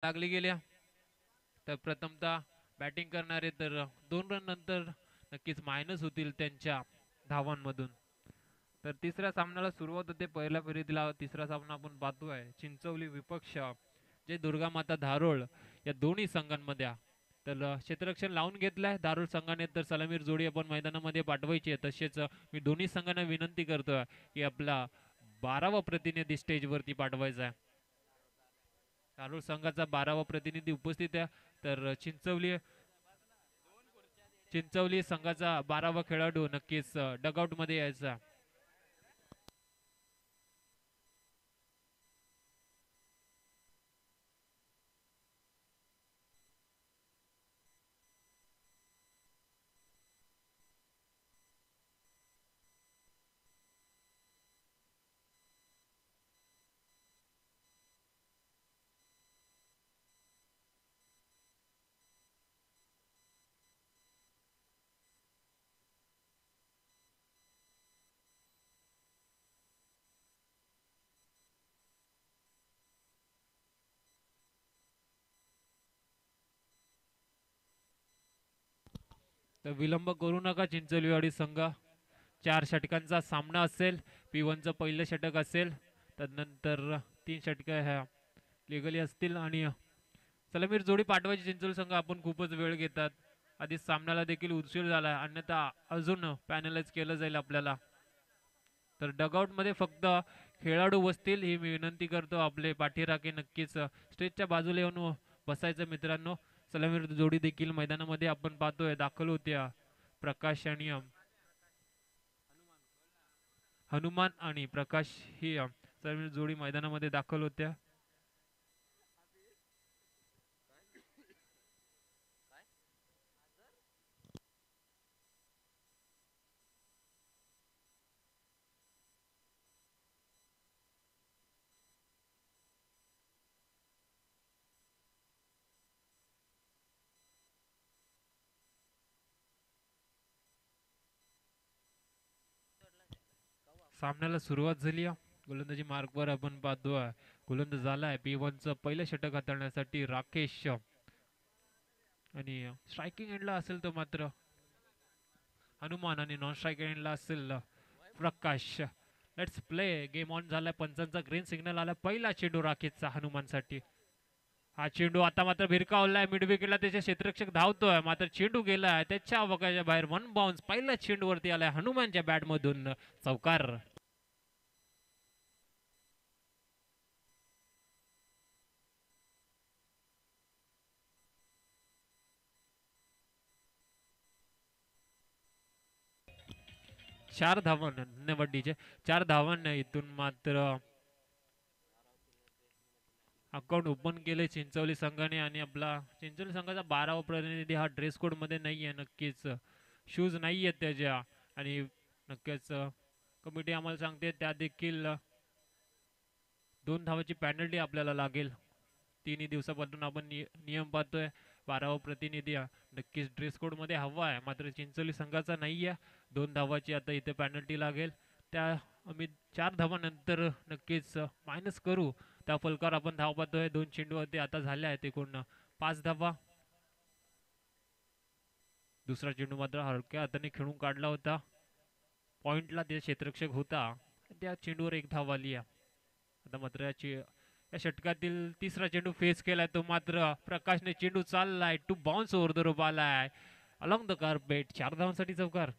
लागली गेल्या तर प्रथमतः बॅटिंग करणारे तर 2 रन नंतर नक्कीच मायनस होतील त्यांच्या धावांमधून. तर तिसऱ्या सामन्याला सुरुवात होते. पहिल्या फेरीतला तिसरा सामना आपण पाहतोय चिंचवली विपक्ष जे दुर्गा माता धारोळ या दोन्ही संघांमध्ये. तर क्षेत्ररक्षण लावून घेतलंय धारोळ संघाने, तर सलामीर जोडी आपण मैदानामध्ये पाठवायची आहे. तसेच मी दोन्ही संघांना विनंती करतोय की आपला 12वा प्रतिनिधी स्टेजवरती पाठवायचा आहे. धारोळ संघाचा 12वा प्रतिनिधी उपस्थित आहे. तर चिंचवली चिंचवली संघाचा 12वा खेळाडू नक्कीच डगआउट मध्ये यायचा. तर विलंब करू नका चिंचोलीवाडी संघ. 4 षटकांचा सामना असेल. P1चं पहिलं षटक असेल, तदनंतर 3 षटक ह्या लिगली असतील आणि सलामीर जोडी पाठवायची चिंचोली संघ. आपण खूपच वेळ घेतात, आधीच सामन्याला देखील उशीर झाला, अन्यथा अजून पॅनलाइज केलं जाईल आपल्याला. तर डगआउट मध्ये फक्त खेळाडू बसतील ही मी विनंती करतो. आपले पाठीराखे नक्कीच स्टेजच्या बाजूला येऊन बसायचं मित्रांनो. सलामीर जोडी देखील मैदानामध्ये आपण पाहतोय दाखल होत्या. प्रकाश आणि हनुमान आणि प्रकाश ही सलामीर जोडी मैदानामध्ये दाखल होत्या. सामन्याला सुरुवात झाली आहे. गोलंदाजी मार्कवर आपण पाहतोय गोलंदाज झालाय P1चं पहिलं षटक हाताळण्यासाठी राकेश, आणि स्ट्रायकिंग एंडला असेल तर मात्र हनुमान आणि नॉन स्ट्रायकिंग एंडला असेल Prakash. Let's play. Game on झालाय. पंचांचा ग्रीन सिग्नल आला. पहिला चेंडू राकेशचा हनुमानसाठी. हा चेंडू आता मात्र भिरकावलाय मिड विकेटला. त्याचे क्षेत्ररक्षक धावतोय, मात्र चेंडू गेलाय त्याच्या अवकाशाच्या बाहेर. वन बाउन्स पहिला चेंडू वरती आलाय हनुमानच्या बॅट मधून. चौकार. 4 धावा धन्यवाद 4 धावांना इथून मात्र अकाउंट ओपन केले चिंचवली संघाने. आणि आपला चिंचवली संघाचा 12वा प्रतिनिधी हा ड्रेस कोड मध्ये नाही आहे. नक्कीच शूज नाही आहेत त्याच्या, आणि नक्कीच कमिटी आम्हाला सांगते त्या देखील 2 धावाची पॅनल्टी आपल्याला लागेल. तिन्ही दिवसापासून आपण नियम पाहतोय. 12वा प्रतिनिधी नक्कीच ड्रेस कोड मध्ये हवा आहे, मात्र चिंचोली संघाचा नाही आहे. 2 धावाची आता इथे पॅनल्टी लागेल. त्या आम्ही 4 धावानंतर नक्कीच मायनस करू. त्या फलकावर आपण धाव पाहतोय. 2 चेंडूवरती आता झाल्या आहेत एकूण 5 धावा. दुसरा चेंडू मात्र हलक्या हाताने खेळून काढला होता. पॉइंटला ते क्षेत्ररक्षक होता, त्या चेंडूवर 1 धाव आली आहे. आता मात्र या षटकातील तिसरा चेंडू फेस केलाय तो मात्र प्रकाशने. चेंडू चाललाय to bounce over the rope आलाय अलॉंग द कार्पेट. 4 धावांसाठी चौकार.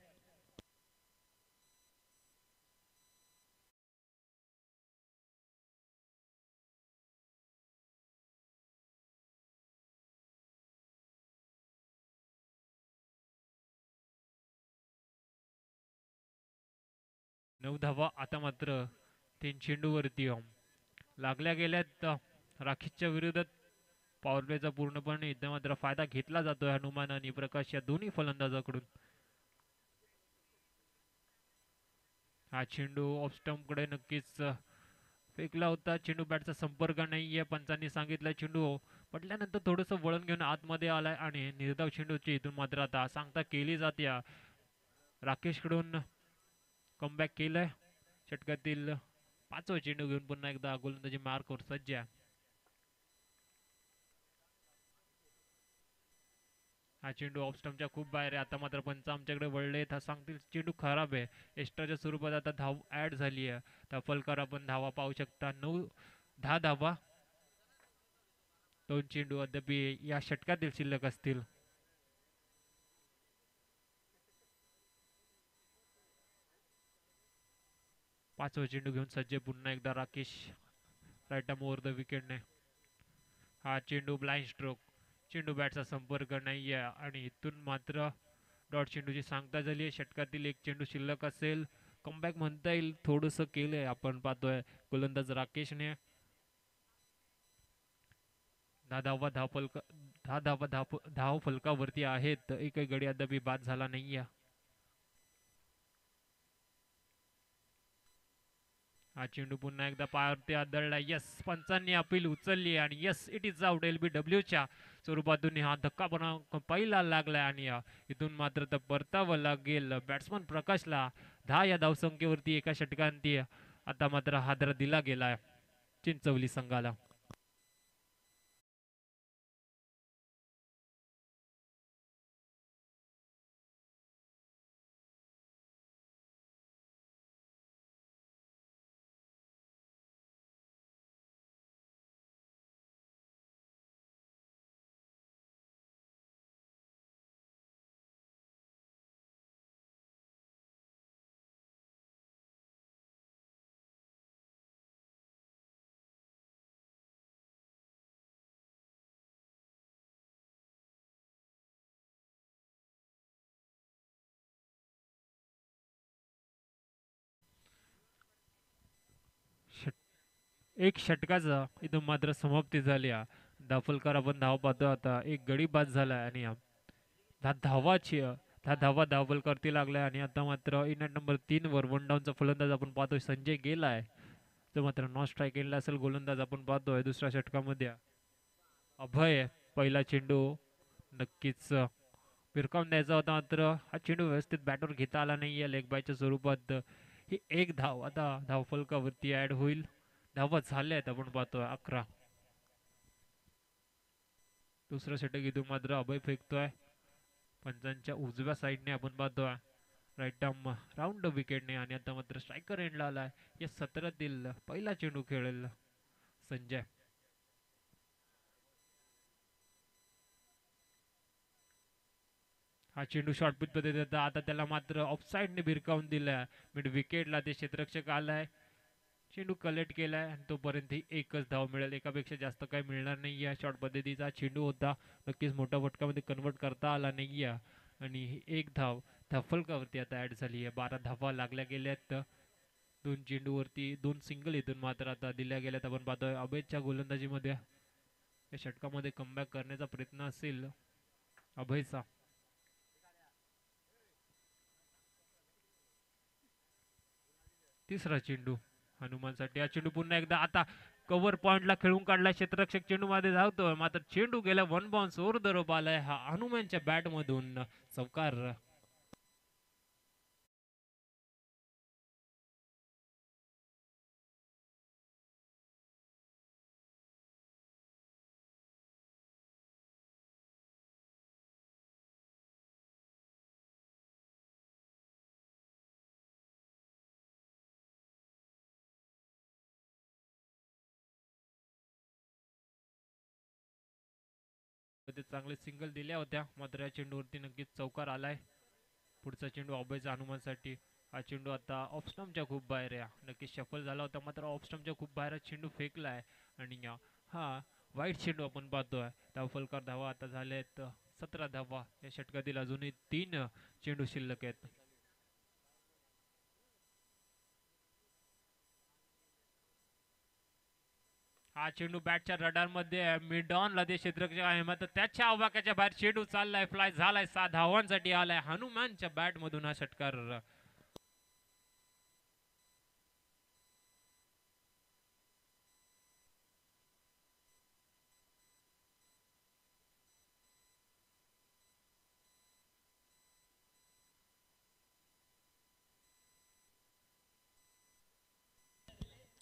9 धावा आता मात्र 3 चेंडूवरती लागल्या गेल्यात राखीच्या विरोधात. पॉवर प्लेचा पूर्णपणे इथे मात्र फायदा घेतला जातोय हनुमान आणि प्रकाश या दोन्ही फलंदाजाकडून. हा चेंडू ऑफ स्टंप कडे नक्कीच फेकला होता. चेंडू बॅटचा संपर्क नाहीये. पंचांनी सांगितलं चेंडू पडल्यानंतर थोडंसं वळण घेऊन आतमध्ये आलाय आणि निर्धाव चेंडूची इथून मात्र आता सांगता केली जाते. राकेशकडून कमबॅक केलंय. षटकातील 5वा चेंडू घेऊन पुन्हा एकदा गोलंदाजी मार्कवर सज्ज आहे. हा चेंडू ऑफ स्टंपच्या खूप बाहेर आहे. आता मात्र पंच आमच्याकडे वळले तर सांगतील चेंडू खराब आहे. एक्स्ट्राच्या स्वरूपात आता धाव ऍड झाली आहे. तर फलकार आपण धावा पाहू शकता. 10 धावा. 2 चेंडू अद्याप या षटकातील शिल्लक असतील. पाचवा चेंडू घेऊन सज्ज पुन्हा एकदा Rakesh right arm over the विकेटने. हा चेंडू ब्लाइंड स्ट्रोक. चेंडू बॅटचा संपर्क नाही आहे आणि इथून मात्र डॉट चेंडूची सांगता झाली आहे. षटकातील एक चेंडू शिल्लक असेल. कमबॅक म्हणता येईल थोडंसं केलंय आपण पाहतोय गोलंदाज राकेशने. 10 धाव फलकावरती आहेत. एकही गडी अद्याप बाद झाला नाहीये. हा चेंडू पुन्हा एकदा पायावरती आदळला. यस, पंचांनी अपील उचलली आणि यस, इट इज आउट. LBWच्या स्वरूपातून हा धक्का पहिला लागलाय आणि इथून मात्र तर परतावं लागेल बॅट्समन प्रकाशला. 10 या धावसंख्येवरती एका षटकांती आता मात्र हादरा दिला गेलाय चिंचवली संघाला. एक षटकाचा इथून मात्र समाप्ती झाली. दाफलकर आपण धाव पाहतो आता. एक गडी बाद झाला आणि दहा धावा दाफलकरती लागलाय आणि आता मात्र इनिंग नंबर 3 वर 1 डाऊनचा फलंदाज आपण पाहतोय संजय गेलाय. तो मात्र नॉन स्ट्राईक केलेला असेल गोलंदाज आपण पाहतोय दुसऱ्या षटकामध्ये. अभय पहिला चेंडू नक्कीच भिरकावून द्यायचा होता मात्र हा चेंडू व्यवस्थित बॅटवर घेता आला नाहीये लेग बायच्या स्वरूपात. ही एक धाव आता धावफलकावरती ऍड होईल. धावा झाल्या आहेत आपण पाहतोय 11. दुसरं षटक इथून मात्र अभय फेकतोय पंचांच्या उजव्या साईडने आपण पाहतोय राईट आर्म राऊंड विकेटने आणि आता मात्र स्ट्रायकर एंडला आलाय. या सत्रातील पहिला चेंडू खेळेल संजय. हा चेंडू शॉर्ट पिच मध्ये देतात. आता त्याला मात्र ऑफसाईडने भिरकावून दिलाय. मिड विकेटला ते क्षेत्ररक्षक आलाय. चेंडू कलेक्ट केलाय आणि तोपर्यंत एकच धाव मिळेल. एकापेक्षा जास्त काही मिळणार नाही. या शॉर्ट पद्धतीचा चेंडू होता. नक्कीच मोठ्या फटकामध्ये कन्वर्ट करता आला नाहीये आणि एक धाव धाफलकावरती आता ऍड झाली आहे. 12 धावा लागल्या गेल्यात. 2 चेंडूवरती 2 सिंगल इथून मात्र आता दिल्या गेल्यात आपण पाहतोय. अभयच्या गोलंदाजीमध्ये या षटकामध्ये कमबॅक करण्याचा प्रयत्न असेल अभयचा. तिसरा चेंडू हनुमानसाठी. हा चेंडू पुन्हा एकदा आता कव्हर पॉइंटला खेळून काढला. क्षेत्ररक्षक चेंडू मध्ये धावतोय मात्र चेंडू गेला 1 बाउन्स ओव्हर द रोप आलाय. हा हनुमानच्या बॅट मधून चौकार. चांगले सिंगल दिल्या होत्या मात्र या चेंडूवरती नक्कीच चौकार आलाय. पुढचा चेंडू अभयचा हनुमानसाठी. हा चेंडू आता ऑफ स्टंपच्या खूप बाहेर आहे. नक्कीच सफल झाला होता मात्र ऑफ स्टंपच्या खूप बाहेर चेंडू फेकलाय आणि हा वाईट चेंडू आपण पाहतोय. धावफलकार धावा आता झाल्या आहेत 17 धावा. या षटकातील अजूनही 3 चेंडू शिल्लक आहेत. हा चेंडू बॅटच्या रडार मध्ये मिड ऑन ला ते क्षेत्ररक्षक आहे मात्र त्याच्या आवाक्याच्या बाहेर चेंडू चाललाय. फ्लाय झालाय. 6 धावांसाठी आलाय हनुमानच्या बॅट मधून हा षटकार.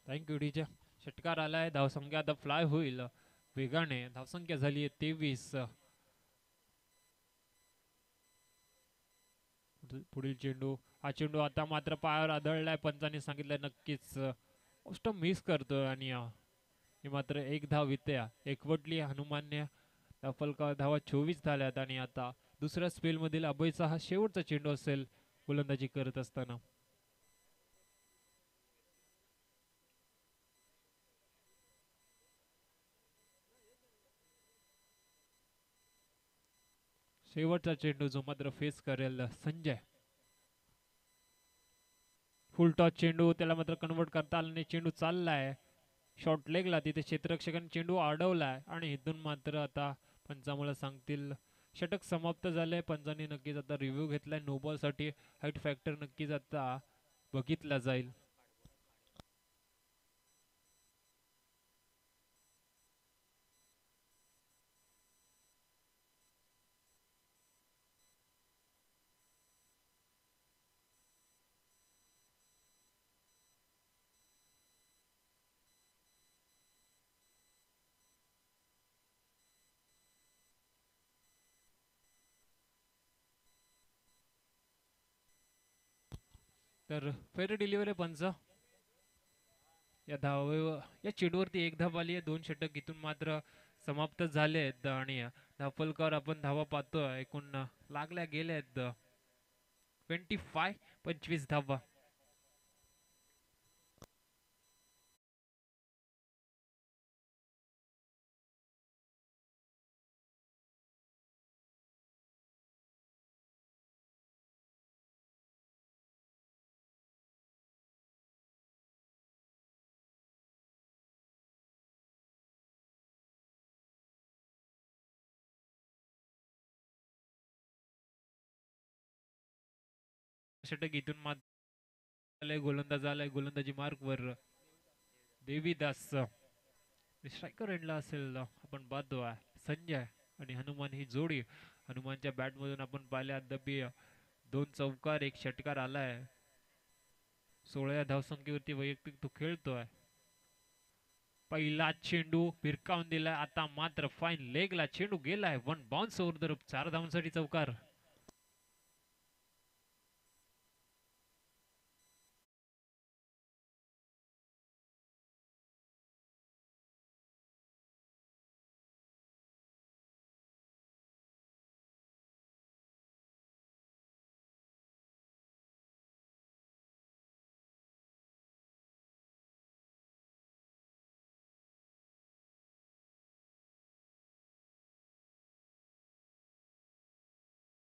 Thank you DJ. षटकार आलाय. धावसंख्या आता फ्लाय होईल वेगाने. धावसंख्या झाली आहे 23. पुढील चेंडू, हा चेंडू आता मात्र पायावर आदळलाय. पंचांनी सांगितलंय नक्कीच गोष्ट मिस करतोय आणि हे मात्र एक धाव इथे एकवटली हनुमानने. फलका धावा 24 झाल्यात आणि आता दुसऱ्या स्पेल मधील अभयचा हा शेवटचा चेंडू असेल गोलंदाजी करत असताना. शेवटचा चेंडू जो मात्र फेस करेल संजय. फुल टॉस चेंडू, त्याला मात्र कन्वर्ट करता आला नाही. चेंडू चाललाय शॉर्ट लेगला, तिथे क्षेत्ररक्षकांनी चेंडू अडवलाय आणि इथून मात्र आता पंचामुळे सांगतील षटक समाप्त झालंय. पंचांनी नक्कीच आता रिव्ह्यू घेतलाय. नो बॉल साठी हाईट फॅक्टर नक्कीच आता बघितला जाईल. तर फेर डिलिव्हरी पंच या धावे या चेंडूवरती एक धाव आली आहे. 2 षटक इथून मात्र समाप्त झाले आहेत आणि धावफलकावर आपण धावा पाहतोय एकूण लागल्या गेल्या आहेत 25 धावा. षटक इथून मात्र गोलंदाज आलाय गोलंदाजी मार्क वर देवीदास. स्ट्रायकर एंडला असेल आपण पाहतोय संजय आणि हनुमान ही जोडी. हनुमानच्या बॅट मधून आपण पाहिल्या अद्याप 2 चौकार 1 षटकार आलाय. 16 धावसंख्येवरती वैयक्तिक तो खेळतोय. पहिला चेंडू भिरकावून दिलाय. आता मात्र फाईन लेगला चेंडू गेलाय. 1 बाउन्स ओव्हर द 4 धावांसाठी चौकार.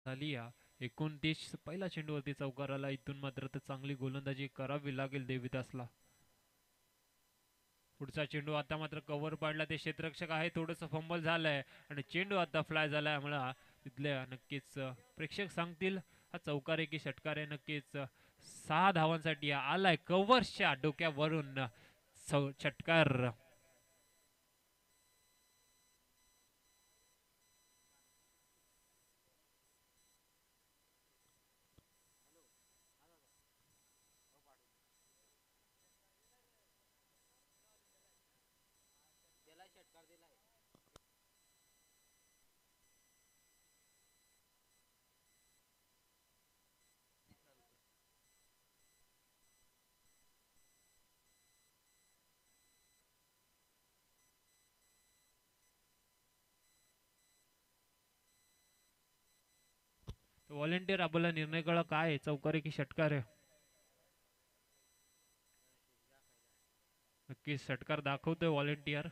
झाली 29 पहिला चेंडूवरती चौकार आला. इथून मात्र तर चांगली गोलंदाजी करावी लागेल देवीदासला. पुढचा चेंडू आता मात्र कव्हर पाडला. ते क्षेत्ररक्षक आहे थोडस फंबल झालंय आणि चेंडू आता फ्लाय झालाय. मला तिथल्या नक्कीच प्रेक्षक सांगतील हा चौकार आहे की षटकार आहे. नक्कीच 6 धावांसाठी आलाय कव्हरच्या डोक्यावरून षटकार. व्हॉलेंटियर आपला निर्णय कळा काय आहे, चौकार आहे की षटकार आहे. नक्कीच षटकार दाखवतोय व्हॉलेंटियर.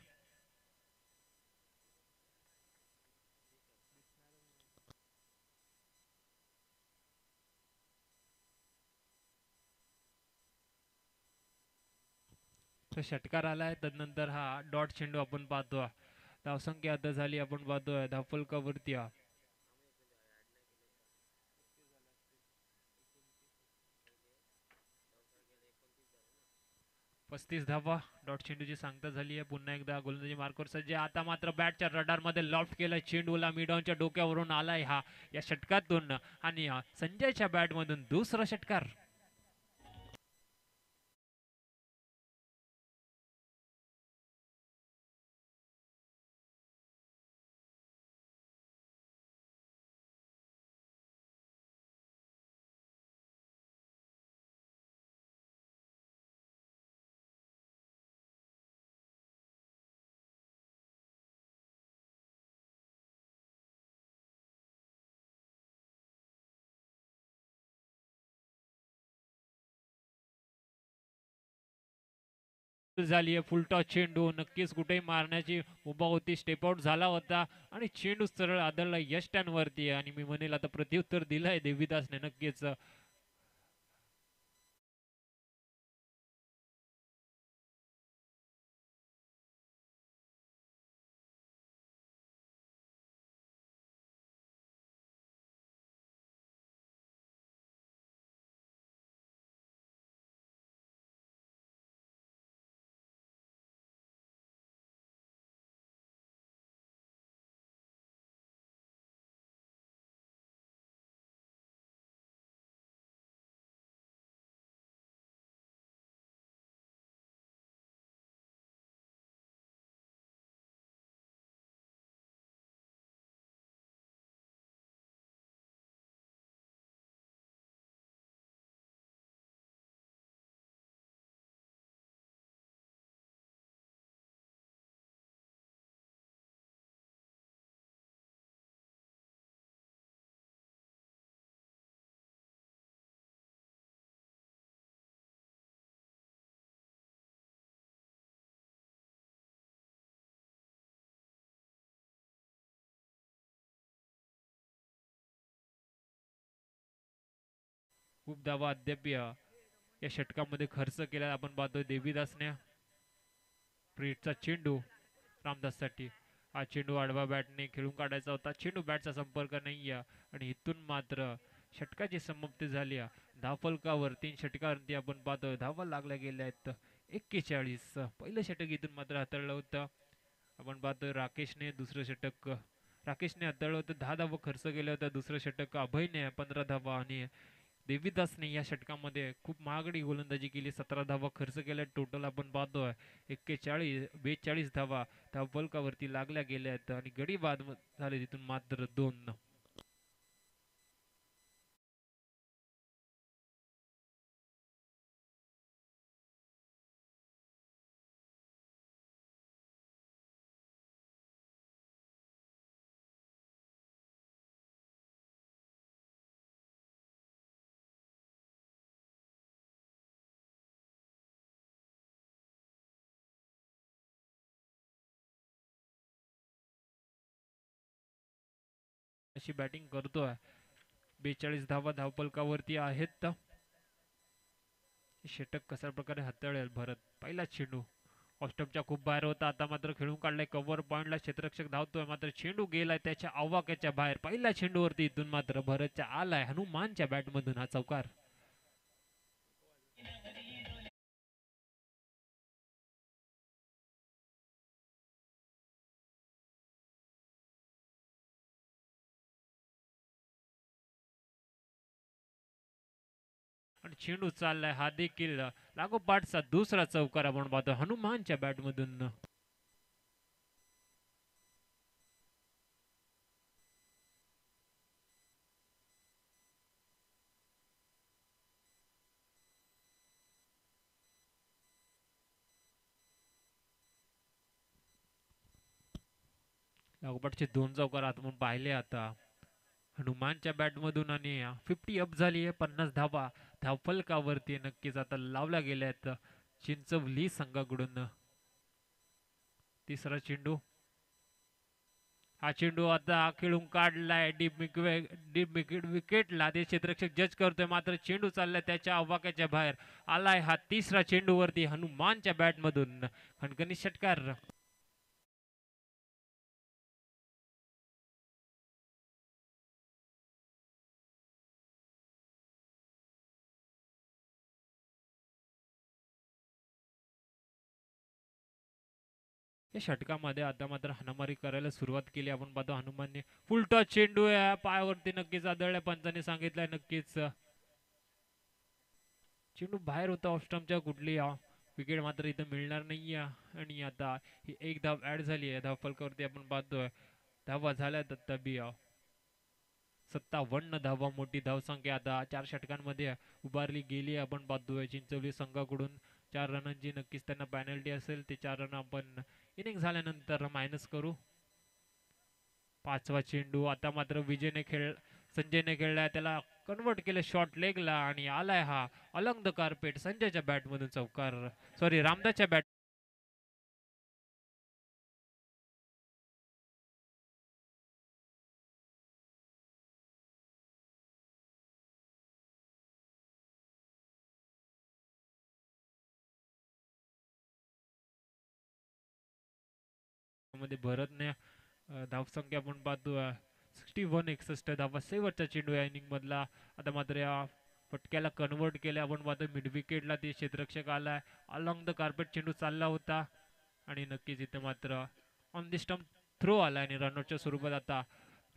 षटकार आलाय. तदनंतर हा डॉट चेंडू आपण पाहतो. धावसंख्या आता झाली आपण पाहतोय धावफलकावरती 35 धावा. डॉट चेंडूची सांगता झाली आहे. पुन्हा एकदा गोलंदाजी मार्कवर सज्ज. आता मात्र बॅटच्या रडार मध्ये लॉफ्ट केलाय चेंडूला. मिडॉनच्या डोक्यावरून आलाय हा या षटकातून आणि संजयच्या बॅट मधून दुसरा षटकार. झाली आहे. फुल टॉस चेंडू नक्कीच कुठेही मारण्याची उभा होती. स्टेप आउट झाला होता आणि चेंडू सरळ आदळला यष्ट्यांवरती आणि मी म्हणेल आता प्रत्युत्तर दिलंय देवीदासने नक्कीच. खूप धावा अद्याप या षटकामध्ये खर्च केला आपण पाहतोय देवीदासने. प्रीटचा चेंडू रामदाससाठी. हा चेंडू आडवा बॅटने खेळून काढायचा होता. चेंडू बॅटचा संपर्क नाही आणि इथून मात्र षटकाची समाप्ती झाली. धावफलकावर 3 षटकावरती आपण पाहतोय धावा लागल्या गेल्या आहेत 41. पहिलं षटक इथून मात्र हाताळलं होतं. आपण पाहतोय राकेशने दुसरं षटक राकेशने हाताळलं होतं. 10 धावा खर्च केल्या होत्या. दुसरं षटक अभयने 15 धावा आणि देवीदासने या षटकामध्ये खूप महागडी गोलंदाजी केली. 17 धावा खर्च केल्या. टोटल आपण पाहतोय 42 धावा धावफलकावरती लागल्या गेल्या आहेत आणि गडी बाद झाले तिथून मात्र 2. अशी बॅटिंग करतोय. 42 धावा धावफलकावरती आहेत. षटक कशा प्रकारे हाताळेल भरत. पहिला चेंडू ऑस्टमच्या खूप बाहेर होता. आता मात्र खेळून काढलाय. कव्हर पॉइंटला क्षेत्ररक्षक धावतोय मात्र चेंडू गेलाय त्याच्या आवाक्याच्या बाहेर. पहिल्या चेंडूवरती इथून मात्र भरतच्या आलाय हनुमानच्या बॅटमधून हा चौकार. आणि चेंडू चाललाय हा देखील लागोपाठचा दुसरा चौकार आपण पाहतो हनुमानच्या बॅटमधून. लागोपाठचे 2 चौकार आपण पाहिले आता हनुमानच्या बॅटमधून आणि 50 अप झाली आहे. 50 धावा धावफलकावरती नक्कीच आता लावल्या गेल्या आहेत चिंचवली संघाकडून. तिसरा चेंडू. हा चेंडू आता खेळून काढलाय डीप विकेटला. ते क्षेत्ररक्षक जज करतोय मात्र चेंडू चाललाय त्याच्या आवाक्याच्या बाहेर. आलाय हा तिसरा चेंडूवरती हनुमानच्या बॅटमधून खणखणीत षटकार. या षटकामध्ये आता मात्र हाणामारी करायला सुरुवात केली आपण पाहतो. हनुमानने फुल टॉस चेंडू या पायावरती नक्कीच आदळल्या. पंचाने सांगितलंय नक्कीच चेंडू बाहेर होता ऑस्टमच्या. कुठली विकेट मात्र इथं मिळणार नाहीये आणि आता ही एक धाव ऍड झाली आहे धावफलकावरती आपण पाहतोय. धावा झाल्या दत्ता बी 57 धावा मोठी धावसंख्या आता 4 षटकांमध्ये उभारली गेली. आपण पाहतोय चिंचवली संघाकडून 4 रनांची नक्कीच त्यांना पॅनल्टी असेल. ते 4 रन आपण इनिंग झाल्यानंतर मायनस करू. 5वा चेंडू आता मात्र संजयने खेळलाय. त्याला कन्वर्ट केलं शॉर्ट लेगला आणि आलाय हा अलंग द कार्पेट संजयच्या बॅटमधून चौकार. सॉरी रामदासच्या बॅट मध्ये भरतने धावसंख्या आपण पाहतो 61 धावा शेवटचा चेंडू या इनिंग मधला. आता मात्र या फटक्याला कन्वर्ट केले आपण पाहतो मिड विकेटला ते क्षेत्ररक्षक आलाय. अलॉंग द कार्पेट चेंडू चालला होता आणि नक्कीच इथं मात्र ऑन दी स्टंप थ्रो आला आणि रनआउटच्या स्वरूपात आता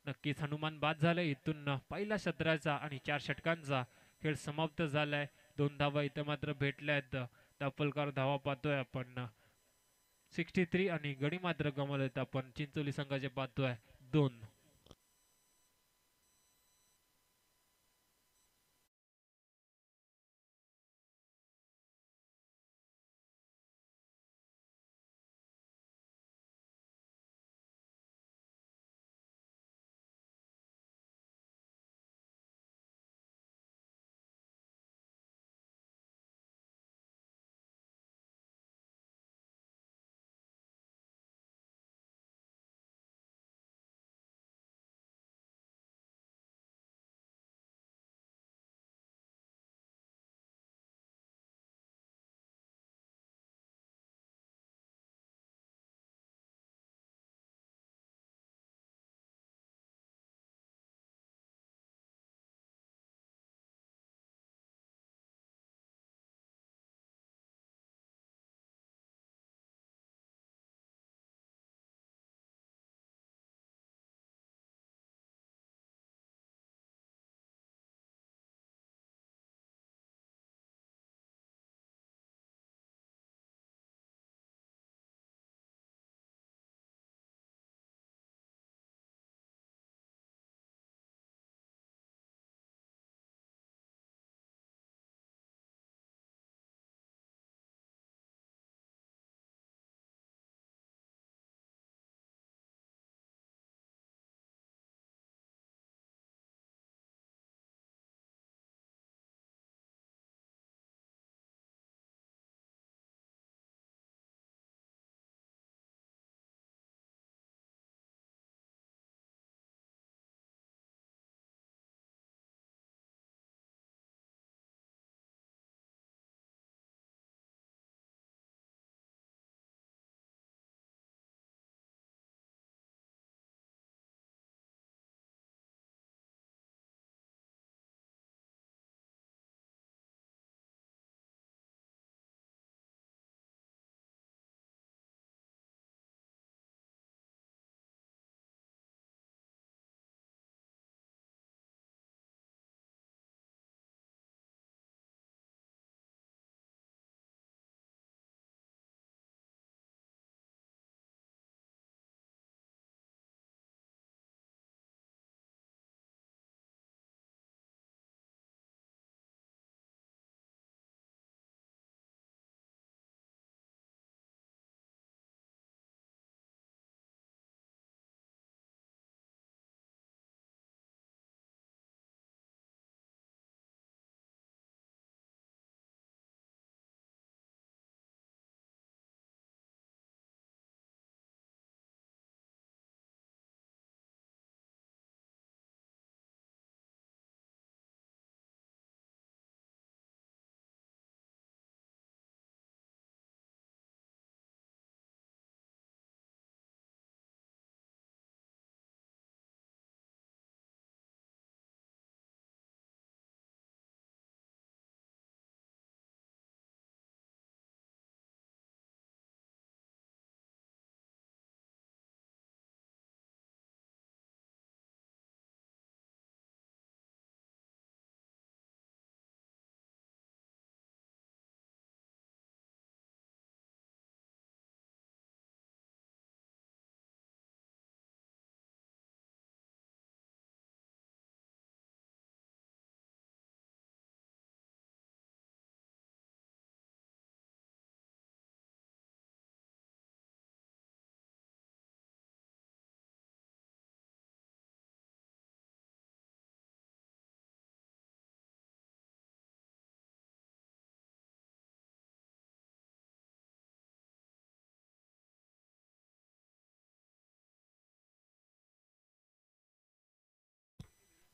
नक्कीच हनुमान बाद झालं. इथून पहिल्या सत्राचा आणि 4 षटकांचा खेळ समाप्त झालाय. 2 धावा इथं मात्र भेटल्यात. दाफलकार धावा पाहतोय आपण 63 आणि गडी मात्र गमावलेत आपण चिंचोली संघाचे पाहतोय 2.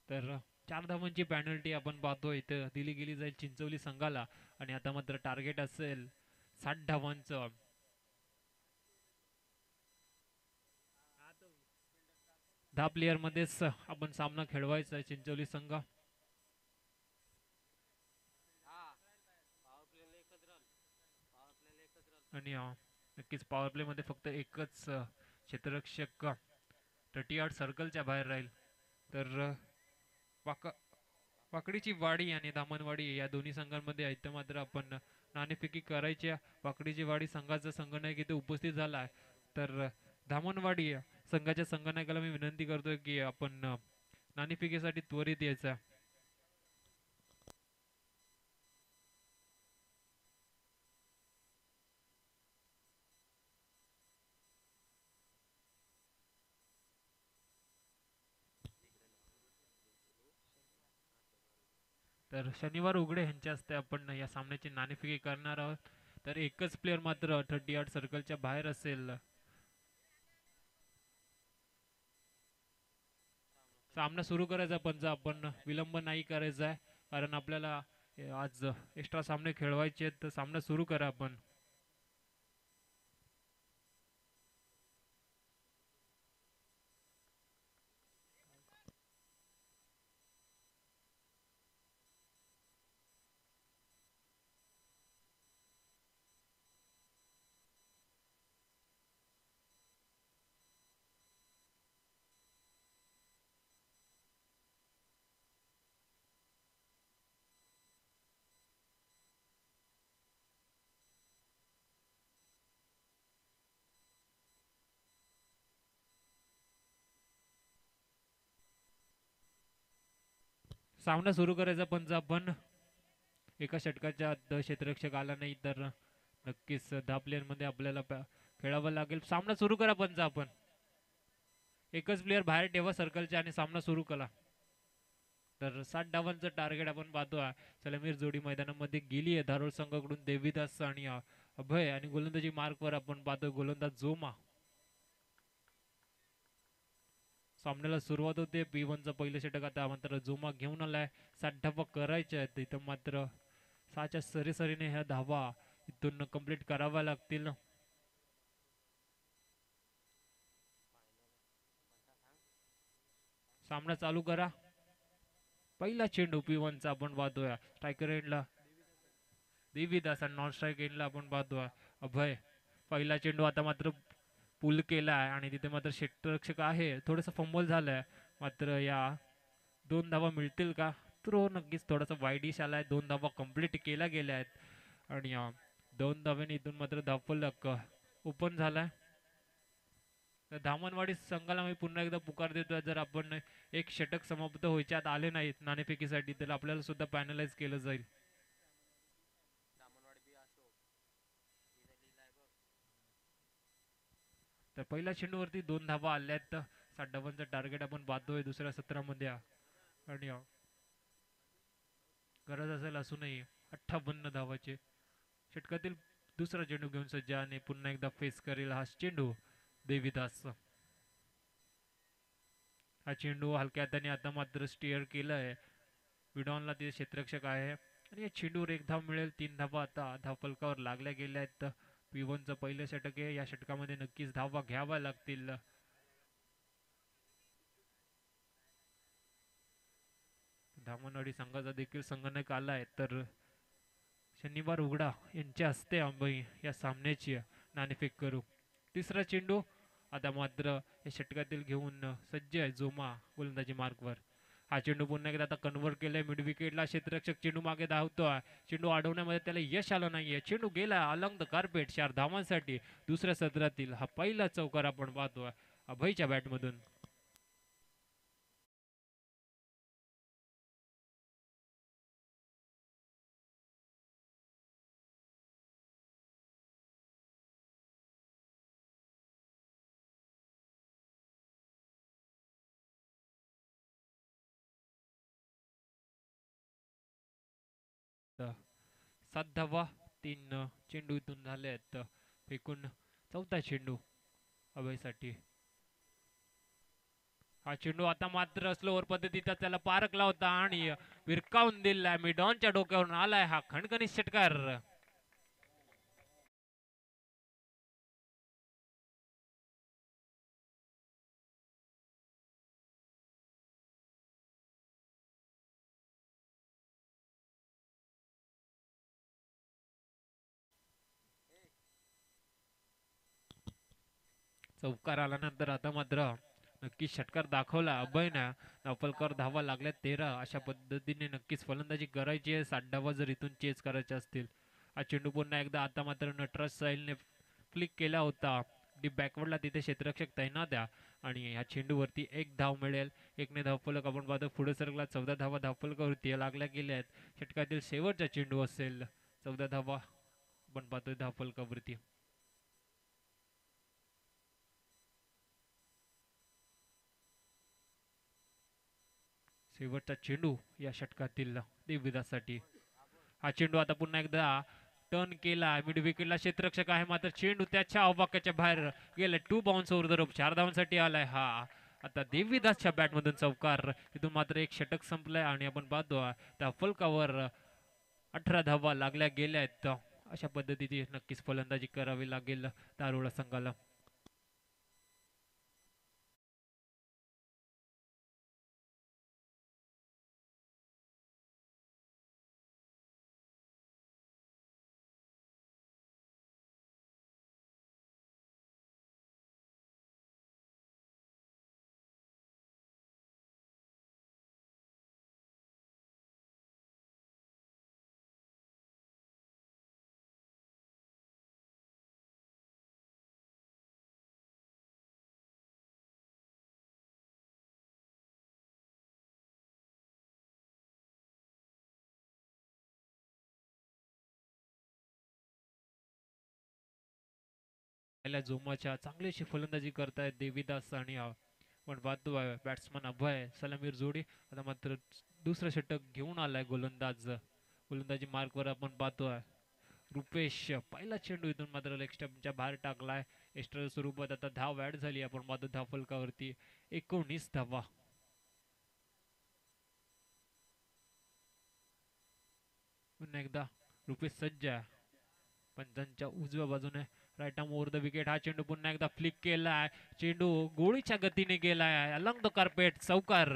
तर 4 धावांची पॅनल्टी आपण पाहतोय इथं दिली गेली जाईल चिंचवली संघाला. आणि आता मात्र टार्गेट असेल 60 धावांचं. 10 प्लेयर मध्येच आपण सामना खेळवायचा आहे चिंचोली संघ. आणि नक्कीच पॉवर प्ले मध्ये फक्त एकच क्षेत्ररक्षक 30 सर्कलच्या बाहेर राहील. तर वाक वाकडीची वाडी आणि दामनवाडी या दोन्ही संघांमध्ये आहे, तर मात्र आपण नाणेफेकी करायच्या. वाकडीची वाडी संघाचा संघनायक इथे उपस्थित झाला आहे, तर धामणवाडी संघाच्या संघनायकाला मी विनंती करतोय की आपण नाणेफेकीसाठी त्वरित यायचा. तर शनिवार उघडे यांच्या हस्ते आपण या सामन्याची नाणेफेकी करणार आहोत. तर एकच प्लेअर मात्र 30 सर्कलच्या बाहेर असेल. सामना सुरू करायचा पण आपण विलंब नाही करायचा आहे, कारण आपल्याला आज एक्स्ट्रा सामने खेळवायचे आहेत. तर सामना सुरू करा आपण. सामना सुरू करायचा पण आपण एका षटकाच्या आत क्षेत्ररक्षक आला नाही तर नक्कीच 10 प्लेयर मध्ये आपल्याला खेळावं लागेल. सामना सुरू करा पण आपण एकच प्लेयर बाहेर ठेवा सर्कलच्या आणि सामना सुरू करा. तर 60 धावांचं टार्गेट आपण पाहतो आहे. सलामीर जोडी मैदानामध्ये गेली आहे धारोळ संघाकडून. देवीदास आणि अभय आणि गोलंदाजी मार्कवर आपण पाहतोय गोलंदाज जोमा. सामन्याला सुरुवात होते. P1चं पहिलं षटक आता मात्र जोमा घेऊन आलाय. 60 धावा करायच्या आहेत. इथं मात्र 6च्या सरीसरीने ह्या धावा इथून कंप्लीट कराव्या लागतील. सामना चालू करा. पहिला चेंडू P1चा आपण पाहतोय. स्ट्रायकर एंडला देवीदास आणि नॉन स्ट्राईक एंडला आपण पाहतोय अभय. पहिला चेंडू आता मात्र पुल केला आहे आणि तिथे मात्र क्षेत्ररक्षक आहे. थोडंसं फंबल झालंय, मात्र या 2 धावा मिळतील का? तर नक्कीच थोडासा वाईडिश आलाय. 2 धावा कंप्लीट केल्या गेल्या आहेत आणि 2 धाव्याने इथून मात्र धावफलक ओपन झालाय. तर धामणवाडी संघाला मी पुन्हा एकदा पुकार देतोय, जर आपण एक षटक समाप्त व्हायच्या आत आले नाहीत नाणेफेकीसाठी तर आपल्याला सुद्धा पॅनलाइज केलं जाईल. तर पहिल्या चेंडूवरती 2 धावा आल्या आहेत. 60 धावांचं टार्गेट आपण पाहतोय दुसऱ्या सत्रामध्ये आणि गरज असेल असूनही 58 धावाचे. षटकातील दुसरा चेंडू घेऊन सज्ज आणि पुन्हा एकदा फेस करेल हा चेंडू देवीदास. हा चेंडू हलक्या हाताने आता मात्र स्टिअर केलाय. विडॉनला ते क्षेत्ररक्षक आहे आणि या चेंडूवर 1 धाव मिळेल. 3 धावा आता धावफलकावर लागल्या गेल्या आहेत. P1चं पहिलं षटक आहे. या षटकामध्ये नक्कीच धावा घ्याव्या लागतील. धामणवाडी संघाचा देखील संघनायक आलाय, तर शनिवार उघडा यांच्या हस्ते आम्ही या सामन्याची नाणेफेक करू. तिसरा चेंडू आता मात्र या षटकातील घेऊन सज्ज आहे जोमा गोलंदाजी मार्कवर. हा चेंडू पुन्हा एकदा आता कन्व्हर्ट केलाय मिड विकेटला. क्षेत्ररक्षक चेंडू मागे धावतोय. चेंडू अडवण्यामध्ये त्याला यश आलं नाहीये. चेंडू गेला अलंग द कार्पेट 4 धावांसाठी. दुसऱ्या सत्रातील हा पहिला चौकार आपण पाहतोय अभयच्या बॅटमधून. तर 7 धावा 3 चेंडू इथून झाले आहेत फेकून. चौथा चेंडू अभयसाठी. हा चेंडू आता मात्र स्लोअर पद्धतीचा त्याला पारखला होता आणि विरकावून दिलाय. मिडॉनच्या डोक्यावरून आलाय हा खणखणीत षटकार. चौकार आल्यानंतर आता मात्र नक्कीच षटकार दाखवला अभयनं. धावफलकावर धावा लागल्या 13. अशा पद्धतीने नक्कीच फलंदाजी करायची आहे 60 धावा जर इथून चेस करायचे असतील. हा चेंडू पुन्हा एकदा आता मात्र नटराज साहिलने फ्लिक केला होता डी बॅकवर्डला, तिथे क्षेत्ररक्षक तैनात आहे आणि ह्या चेंडूवरती एक धाव मिळेल. एकने धावफलक आपण पाहतो पुढे सरकला. 14 धावा धावफलकावरती लागल्या गेल्या आहेत. षटकातील शेवटचा चेंडू असेल. 14 धावा आपण पाहतोय धावफलकावरती. शेवटचा चेंडू या षटकातील देवविदासाठी. हा चेंडू आता पुन्हा एकदा टर्न केला मिड विकेटला क्षेत्ररक्षक आहे मात्र चेंडू त्याच्या अवकाशाच्या बाहेर गेला. 2 बाउन्स ओव्हर द रोप. 4 धावांसाठी आलाय हा. आता देवविदासच्या बॅटमधून चौकार. इथून मात्र एक षटक संपलंय आणि आपण पाहतो त्या फलकावर 18 धावा लागल्या गेल्या आहेत. अशा पद्धतीची नक्कीच फलंदाजी करावी लागेल दारुडा संघाला. पहिल्या जोमाच्या चांगलीशी फलंदाजी करतायत देवीदास आणि पण पाहतोय बॅट्समन अभय सलामीर जोडी. आता मात्र दुसरं षटक घेऊन आलाय गोलंदाज. गोलंदाजी मार्कवर आपण पाहतोय रुपेश. पहिला चेंडू इथून मात्र लेग स्टंपच्या बाहेर टाकलाय. एक्स्ट्रा स्वरूपात आता धाव ऍड झाली. आपण पाहतो धाव फलकावरती 19 धावा. पुन्हा एकदा रुपेश सज्ज आहे. पंचांच्या उजव्या बाजूने right arm over the wicket. हा चेंडू पुन्हा एकदा फ्लिक केलाय. चेंडू गोळीच्या गतीने गेलाय अलॉंग द कार्पेट. चौकार.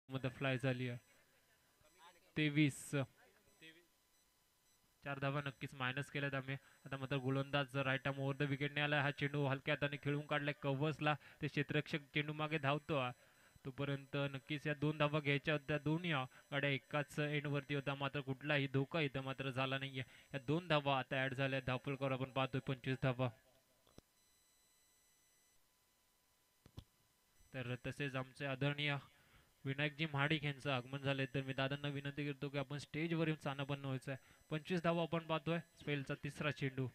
मध्ये फ्लाय झाली आहे 23. 4 धावा नक्कीच मायनस केल्यात आम्ही. आता मात्र गोलंदाज राईट आर्म ओव्हर द विकेटने आला. हा चेंडू हलक्या हाताने खेळून काढलाय कव्हर्सला. ते क्षेत्ररक्षक चेंडू मागे धावतो. तोपर्यंत नक्कीच या 2 धावा घ्यायच्या होत्या. दोन्ही गाड्या एकाच एंडवरती होता मात्र कुठलाही धोका इथं मात्र झाला नाहीये. या 2 धावा आता ऍड झाल्या. धावफलकावर आपण पाहतोय 25 धावा. तर तसेच आमचे आदरणीय विनायकजी महाडिक यांचं आगमन झालंय. तर मी दादांना विनंती करतो की आपण स्टेजवर येऊन स्थानापन्न व्हायचं आहे. 25 धावा आपण पाहतोय. स्पेलचा तिसरा चेंडू.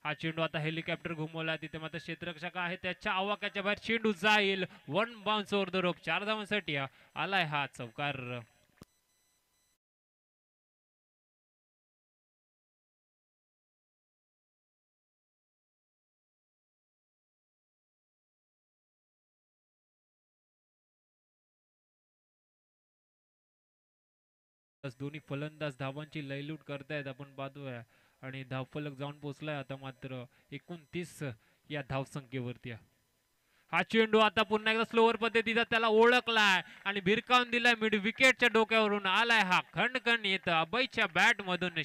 हा चेंडू आता हेलिकॉप्टर घुमवला. तिथे मात्र क्षेत्ररक्षक आहे त्याच्या आवाक्याच्या बाहेर चेंडू जाईल. 1 बाउन्स ओव्हर द रोप. 4 धावांसाठी आलाय हा चौकार. दोन्ही फलंदाज धावांची लयलूट करतायत आपण पाहतोय आणि धावफलक जाऊन पोहोचलाय आता मात्र 29 या धावसंख्येवरती. हा चेंडू आता पुन्हा एकदा स्लोअर पद्धतीचा त्याला ओळखलाय आणि भिरकावून दिलाय. मिड विकेटच्या डोक्यावरून आलाय हा खणखण येत अभयच्या बॅट मधून.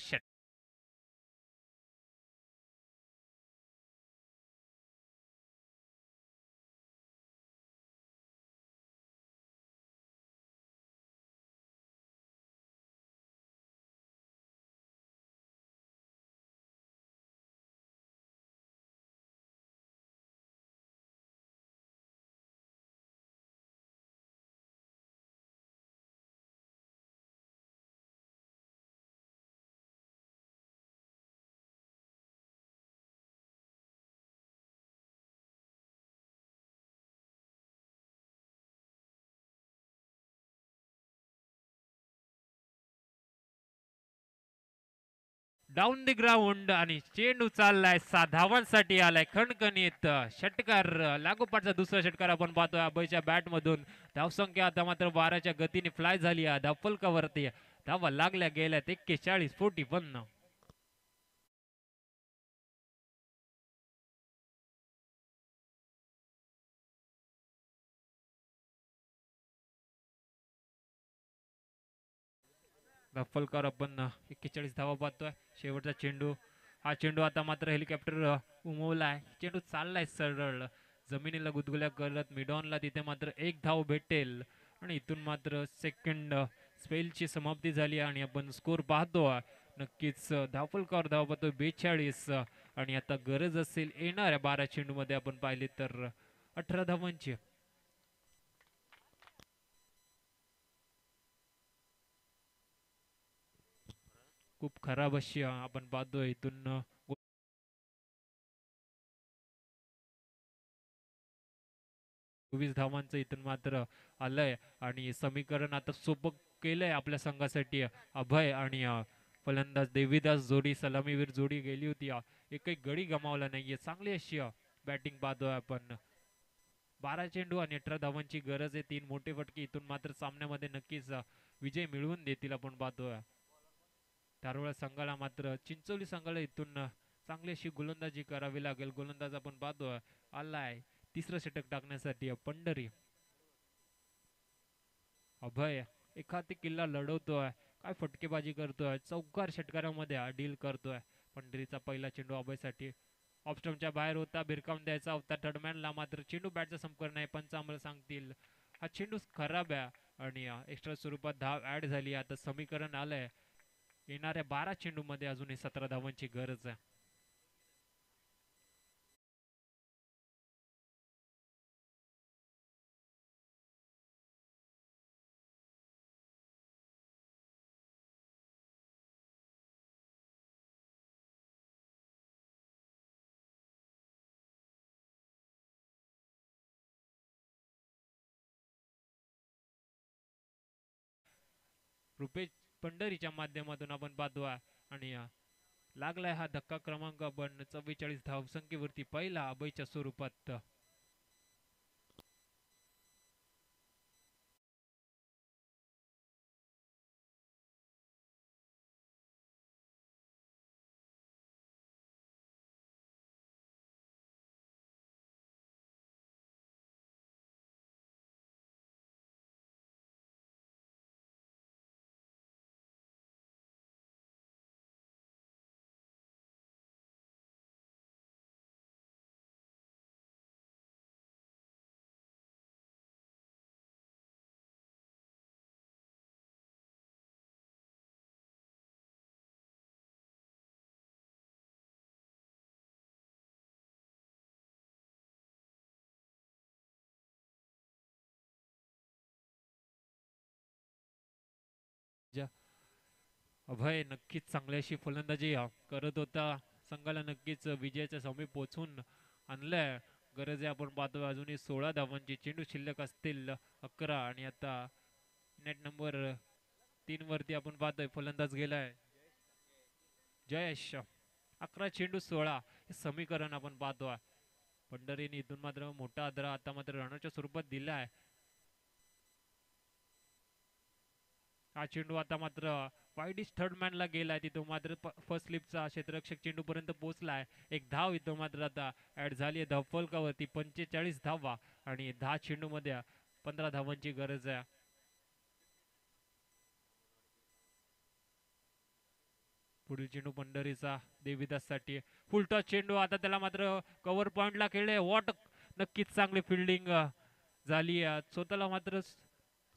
डाऊन द ग्राउंड आणि चेंडू चाललाय धावांसाठी आलाय खणखणीत षटकार लागोपाठचा दुसरा षटकार आपण पाहतोय अभयच्या बॅट मधून. धावसंख्या आता मात्र 12च्या गतीने फ्लाय झाली आहे धावफलकावरती. धावा लागल्या गेल्यात 41-41. धावफलकावर आपण 41 धावा पाहतोय. शेवटचा चेंडू. हा चेंडू आता मात्र हेलिकॉप्टर उमवलाय. चेंडू चाललाय सरळ जमिनीला गुदगुल्या करत मिडॉनला. तिथे मात्र एक धाव भेटेल आणि इथून मात्र सेकंड स्पेलची समाप्ती झाली आणि आपण स्कोर पाहतो. नक्कीच धावफलकावर धाव पाहतो 42 आणि आता गरज असेल येणाऱ्या 12 चेंडू मध्ये आपण पाहिले तर 18 धावांची. खूप खराब अशी आपण पाहतोय इथून 24 धावांचं इथून मात्र आलंय आणि समीकरण आता सोपं केलंय आपल्या संघासाठी. अभय आणि फलंदाज देवीदास जोडी सलामीवीर जोडी गेली होती. एकही गडी गमावला नाहीये. चांगली अशी बॅटिंग पाहतोय आपण. 12 चेंडू आणि 18 धावांची गरज आहे. 3 मोठे फटके इथून मात्र सामन्यामध्ये नक्कीच विजय मिळवून देतील आपण पाहतोय. धारोळा संघाला मात्र चिंचोली संघाला इथून चांगली अशी गोलंदाजी करावी लागेल. गोलंदाज आपण पाहतोय आलाय तिसरं षटक टाकण्यासाठी पंढरी. अभय एखादी किल्ला लढवतोय. काय फटकेबाजी करतोय. चौकार षटकारामध्ये डील करतोय. पंढरीचा पहिला चेंडू अभयसाठी ऑफ स्टंपच्या बाहेर होता. भिरकावून द्यायचा होता थर्डमॅनला मात्र चेंडू बॅटचा संपर्क नाही. पंच आम्हाला सांगतील हा चेंडू खराब आहे आणि एक्स्ट्रा स्वरूपात धाव ऍड झाली. आता समीकरण आलंय येणाऱ्या 12 चेंडू मध्ये अजूनही 17 धावांची गरज आहे. रुपेश पंढरीच्या माध्यमातून आपण पाहतो आणि लागलाय हा धक्का क्रमांक आपण 44 धावसंख्येवरती पहिला अभयच्या स्वरूपात. अभय नक्कीच चांगली अशी फलंदाजी करत होता. संघाला नक्कीच विजयाच्या समीप पोहोचून आणलंय. गरज आहे आपण पाहतो अजूनही 16 धावांची. चेंडू शिल्लक असतील 11 आणि आता नेट नंबर 3 वरती आपण पाहतोय फलंदाज गेलाय जयेश. 11 चेंडू 16 हे समीकरण आपण पाहतोय. पंढरीने इथून मात्र मोठा आदरा आता मात्र रनाच्या स्वरूपात दिलाय. हा चेंडू आता मात्र वाईडिश थर्ड मॅनला गेलाय. तिथं मात्र फर्स्ट स्लिपचा क्षेत्ररक्षक चेंडू पर्यंत पोहोचलाय. एक धाव इथं मात्र आता ऍड झाली आहे धावफलकावरती. 45 धावा आणि 10 चेंडू मध्ये 15 धावांची गरज आहे. पुढील चेंडू पंढरीचा देवीदास साठी फुलटॉस चेंडू. आता त्याला मात्र कव्हर पॉइंटला खेळले. वॉट नक्कीच चांगली फिल्डिंग झाली. स्वतःला मात्र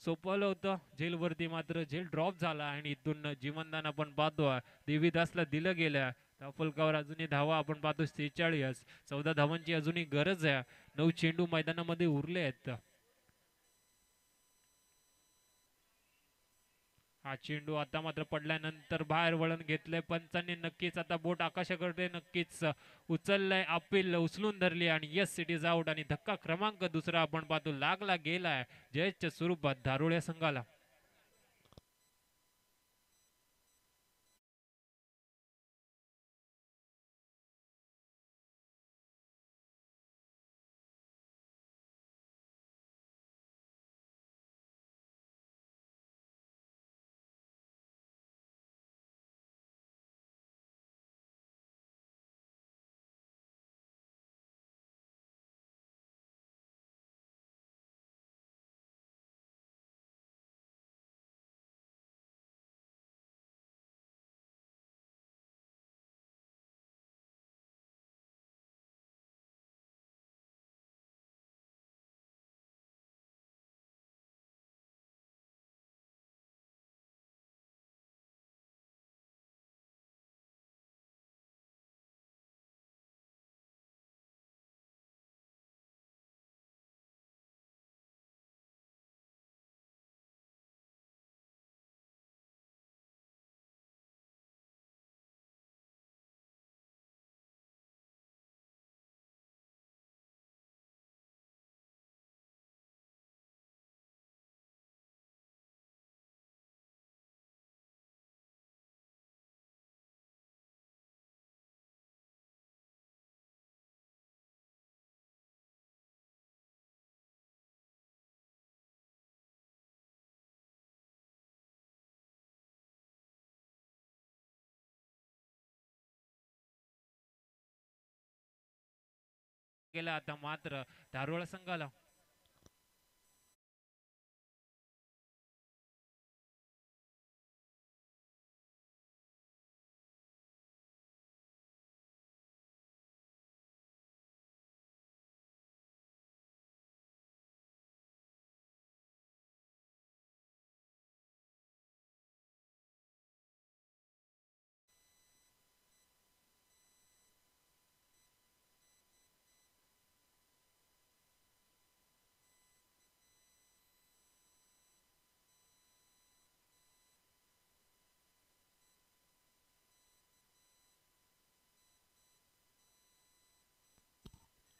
सोपवलं होतं झेलवरती मात्र झेल ड्रॉप झाला आणि इथून जीवनदान आपण पाहतो देवीदासला दिलं गेलं. धावफलकावर अजूनही धावा आपण पाहतो 46. 14 धावांची अजूनही गरज आहे. 9 चेंडू मैदानामध्ये उरले आहेत. हा चेंडू आता मात्र पडल्यानंतर बाहेर वळण घेतलंय पंचांनी. नक्कीच आता बोट आकाशाकडे नक्कीच उचललंय. अपील उचलून धरली आणि येस इट इज आउट आणि धक्का क्रमांक दुसरा आपण पाहतो लागला गेलाय जयच्या स्वरूपात धारोळ्या संघाला. केला आता मात्र धारोळ संघाला.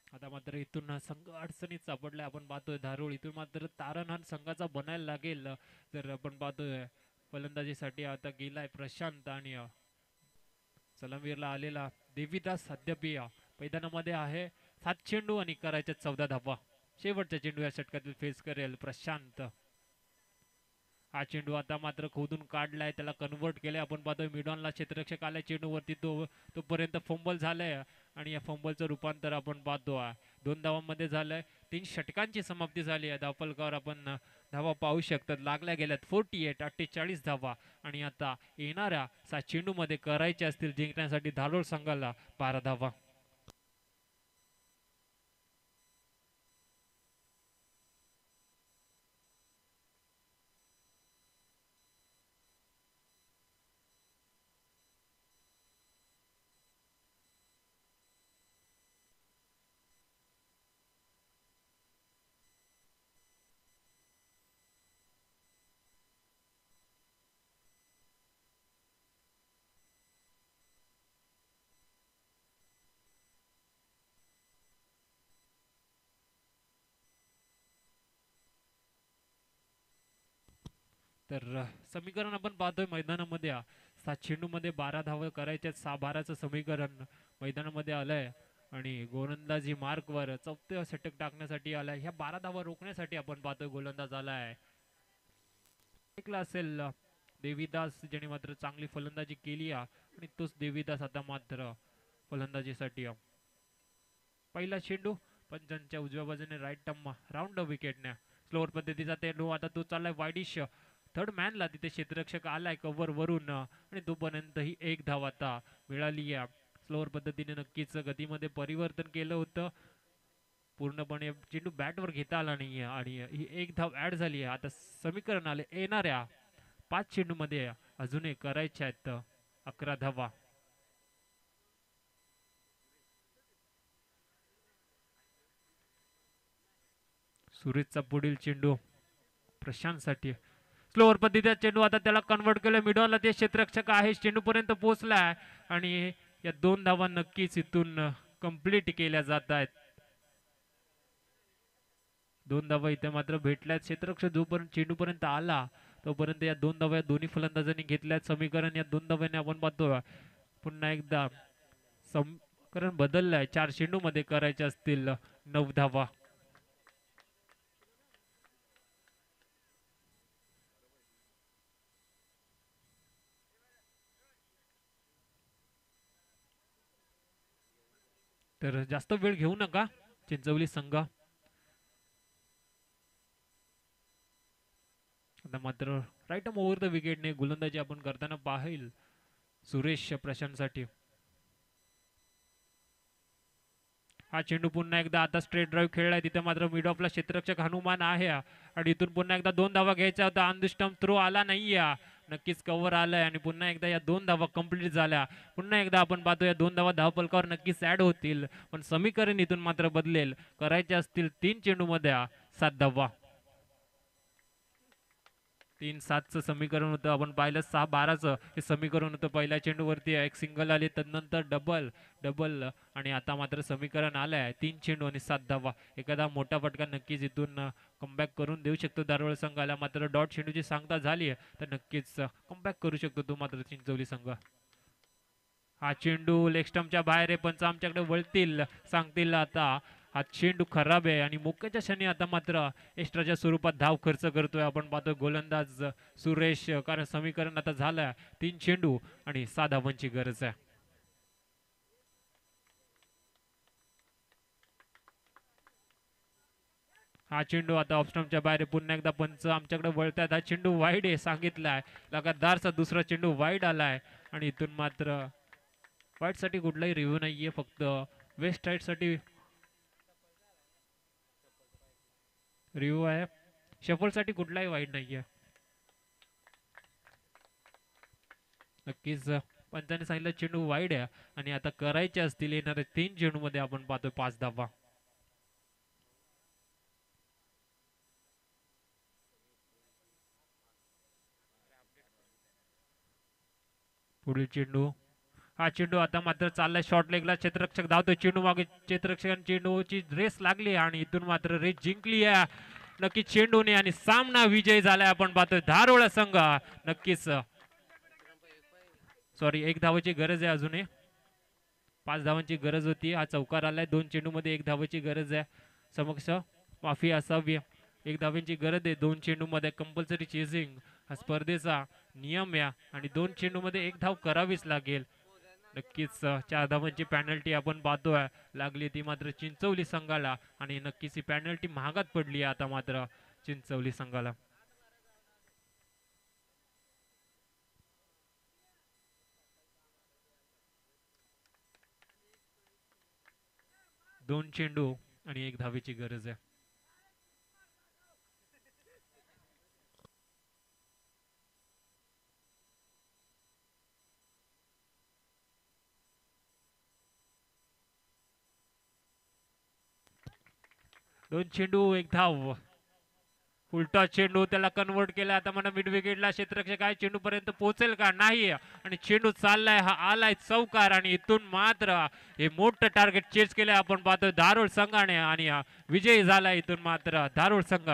आता मात्र इथून संघ अडचणीत सापडलाय. आपण पाहतोय धारोळ इथून मात्र तारणहाण संघाचा बनायला लागेल. जर आपण पाहतोय फलंदाजीसाठी आता गेलाय प्रशांत आणि सलामीरला आलेला देवीदास अद्याप मैदानामध्ये आहे. 7 चेंडू आणि करायच्या 14 धावा. शेवटचा चेंडू या षटकातील फेस करेल प्रशांत. हा चेंडू आता मात्र खोदून काढलाय, त्याला कन्वर्ट केलंय. आपण पाहतोय मिडॉनला क्षेत्ररक्षक आलाय चेंडूवरती, तोपर्यंत फंबल झालंय आणि या फंबलचं रूपांतर आपण पाहतो 2 धावांमध्ये झालंय. 3 षटकांची समाप्ती झाली आहे. धावफलकावर आपण धावा पाहू शकतात, लागल्या गेल्यात 48 48 धावा. आणि आता येणाऱ्या 7 चेंडूमध्ये करायचे असतील जिंकण्यासाठी धारोळ संघाला 12 धावा. तर समीकरण आपण पाहतोय मैदानामध्ये 7 चेंडूमध्ये 12 धावा करायच्या. 6-12चं समीकरण मैदानामध्ये आलंय आणि गोलंदाजी मार्कवर 4थं षटक टाकण्यासाठी आलाय. ह्या 12 धावा रोखण्यासाठी आपण पाहतोय गोलंदाज आलाय. ऐकला असेल देवीदास, ज्याने मात्र चांगली फलंदाजी केली आणि तोच देवीदास आता मात्र फलंदाजीसाठी. पहिला चेंडू पंचांच्या उजव्या बाजूने राईट टर्म राऊंड विकेटने स्लोअर पद्धतीचा चेंडू. आता तो चाललाय वाईडिश. थर्ड मॅनला तिथे क्षेत्ररक्षक आलाय कव्हर वरून आणि तोपर्यंत ही 1 धाव आता मिळाली आहे. स्लोअर पद्धतीने नक्कीच गतीमध्ये परिवर्तन केलं होतं. पूर्णपणे चेंडू बॅटवर घेता आला नाहीये आणि ही 1 धाव ऍड झाली आहे. आता समीकरण आले येणाऱ्या 5 चेंडूमध्ये अजूनही करायच्या आहेत 11 धावा. सुरेशचा पुढील चेंडू प्रशांतसाठी. स्लोअर पद्धतीचा चेंडू, आता त्याला कन्वर्ट केलं मिडॉनला. ते क्षेत्ररक्षक आहे, चेंडू पर्यंत पोहोचलाय आणि या 2 धावा नक्कीच इथून कंप्लीट केल्या जात आहेत. 2 धावा इथे मात्र भेटल्यात. क्षेत्ररक्षक जोपर्यंत चेंडू पर्यंत आला तोपर्यंत या 2 धावा दोन्ही फलंदाजांनी घेतल्यात. समीकरण या 2 धाव्याने आपण पाहतो पुन्हा एकदा समीकरण बदललंय. 4 चेंडू मध्ये करायचे असतील 9 धावा. तर जास्त वेळ घेऊ नका चिंचवली संघ. आता मात्र राईट ओव्हर द विकेटने गोलंदाजी आपण करताना पाहिल सुरेश प्रशांतसाठी. हा चेंडू पुन्हा एकदा आता स्ट्रेट ड्राईव्ह खेळलाय. तिथे मात्र मिड ऑफला क्षेत्ररक्षक हनुमान आहे आणि इथून पुन्हा एकदा 2 धावा घ्यायचा होता. ऑन द स्टंप थ्रो आला नाहीये, नक्कीच कव्हर आलाय आणि पुन्हा एकदा या 2 धावा कंप्लीट झाल्या. पुन्हा एकदा आपण पाहतो या 2 धावा धावफलकावर नक्कीच ऍड होतील, पण समीकरण इथून मात्र बदलेल. करायचे असतील 3 चेंडूमध्ये 7 धावा. 3-7चं समीकरण होतं. आपण पाहिलं 6-12चं हे समीकरण होतं. पहिल्या चेंडूवरती एक सिंगल आली, तदनंतर डबल डबल आणि आता मात्र समीकरण आलंय 3 चेंडू आणि 7 धावा. एखादा मोठा फटका नक्कीच इथून कमबॅक करून देऊ शकतो धारोळ संघाला. मात्र डॉट चेंडूची सांगता झाली तर नक्कीच कमबॅक करू शकतो तो मात्र चिंचवली संघ. हा चेंडू लेग स्टंपच्या बाहेर आहे. पंच आमच्याकडे वळतील, सांगतील आता हा चेंडू खराब आहे आणि मोक्याच्या क्षणी आता मात्र एक्स्ट्राच्या स्वरूपात धाव खर्च करतोय. आपण पाहतोय गोलंदाज सुरेश, कारण समीकरण आता झालं 3 चेंडू आणि 6 धावांची गरज आहे. हा चेंडू आता ऑप्शनच्या बाहेर पुन्हा एकदा पंच आमच्याकडे वळतात. हा चेंडू वाईड आहे सांगितलाय. लगातारचा दुसरा चेंडू वाईड आलाय आणि इथून मात्र वाईड साठी कुठलाही रिव्ह्यू नाहीये, फक्त वेस्ट राईट साठी रिव्ह्यू आहे. शफल साठी कुठलाही वाईड नाहीये. नक्कीच पंचाने सांगितलं चेंडू वाईड आहे आणि आता करायचे असतील येणारे 3 चेंडू मध्ये आपण पाहतोय 5 धावा. पुढील चेंडू, हा चेंडू आता मात्र चाललाय शॉर्ट लेगला. क्षेत्ररक्षक धावतोय, चेंडू मागे क्षेत्ररक्षक, चेंडूची रेस लागली आणि इथून मात्र रेस जिंकली आहे नक्की चेंडूने आणि सामना विजय झालाय आपण पाहतोय धारोळ संघ. नक्कीच सॉरी, 1 धावाची गरज आहे अजूनही. 5 धावांची गरज होती. हा चौकार आलाय. 2 चेंडू मध्ये 1 धावाची गरज आहे. समक्ष माफी असावी. 1 धावांची गरज आहे 2 चेंडू मध्ये. कंपल्सरी चेजिंग हा स्पर्धेचा नियम आहे आणि 2 चेंडू मध्ये 1 धाव करावीच लागेल. नक्कीच 4 धावांची पॅनल्टी आपण पाहतोय लागली ती मात्र चिंचवली संघाला आणि नक्कीच ही पॅनल्टी महागात पडली आहे आता मात्र चिंचवली संघाला. 2 चेंडू आणि 1 धावेची गरज आहे. दोन चेंडू 1 धाव. उलटा चेंडू त्याला कन्वर्ट केला. आता मला मिड विकेटला क्षेत्ररक्षक आहे, चेंडू पर्यंत पोहोचेल का नाही आणि चेंडू चाललाय, हा आलाय चौकार आणि इथून मात्र हे मोठं टार्गेट चेस केलंय आपण पाहतोय धारोळ संघाने आणि विजयी झाला इथून मात्र धारोळ संघ.